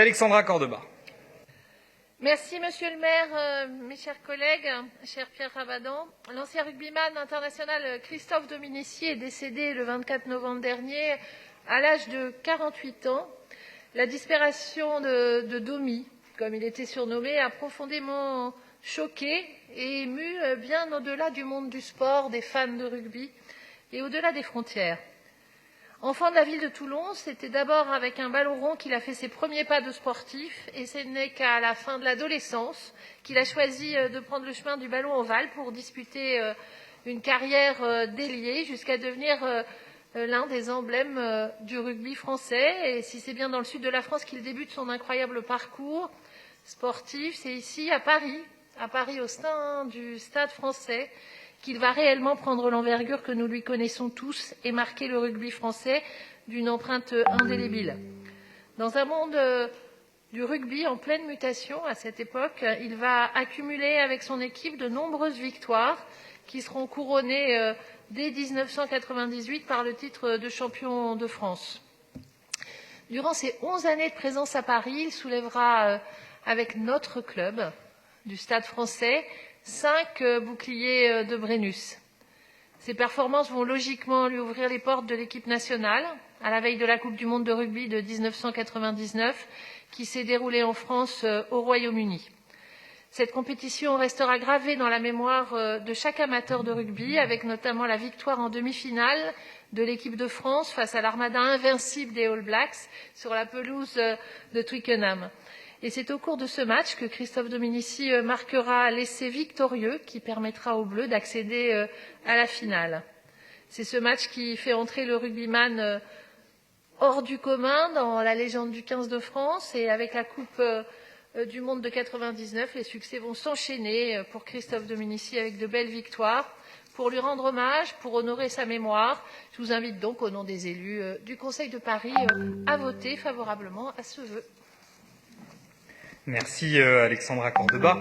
Alexandra Cordoba. Merci Monsieur le maire, mes chers collègues, cher Pierre Rabadan. L'ancien rugbyman international Christophe Dominici est décédé le 24 novembre dernier à l'âge de 48 ans. La disparition de Domi, comme il était surnommé, a profondément choqué et ému bien au-delà du monde du sport, des fans de rugby et au-delà des frontières. Enfant de la ville de Toulon, c'était d'abord avec un ballon rond qu'il a fait ses premiers pas de sportif et ce n'est qu'à la fin de l'adolescence qu'il a choisi de prendre le chemin du ballon ovale pour disputer une carrière d'ailier jusqu'à devenir l'un des emblèmes du rugby français. Et si c'est bien dans le sud de la France qu'il débute son incroyable parcours sportif, c'est ici à Paris au sein du Stade français, qu'il va réellement prendre l'envergure que nous lui connaissons tous et marquer le rugby français d'une empreinte indélébile. Dans un monde du rugby en pleine mutation à cette époque, il va accumuler avec son équipe de nombreuses victoires qui seront couronnées dès 1998 par le titre de champion de France. Durant ses 11 années de présence à Paris, il soulèvera avec notre club du Stade français 5 boucliers de Brennus. Ces performances vont logiquement lui ouvrir les portes de l'équipe nationale à la veille de la Coupe du monde de rugby de 1999 qui s'est déroulée en France au Royaume-Uni. Cette compétition restera gravée dans la mémoire de chaque amateur de rugby, avec notamment la victoire en demi-finale de l'équipe de France face à l'armada invincible des All Blacks sur la pelouse de Twickenham. Et c'est au cours de ce match que Christophe Dominici marquera l'essai victorieux qui permettra aux Bleus d'accéder à la finale. C'est ce match qui fait entrer le rugbyman hors du commun dans la légende du 15 de France. Et avec la Coupe du monde de 99, les succès vont s'enchaîner pour Christophe Dominici avec de belles victoires. Pour lui rendre hommage, pour honorer sa mémoire, je vous invite donc au nom des élus du Conseil de Paris à voter favorablement à ce vœu. Merci Alexandra Cordoba.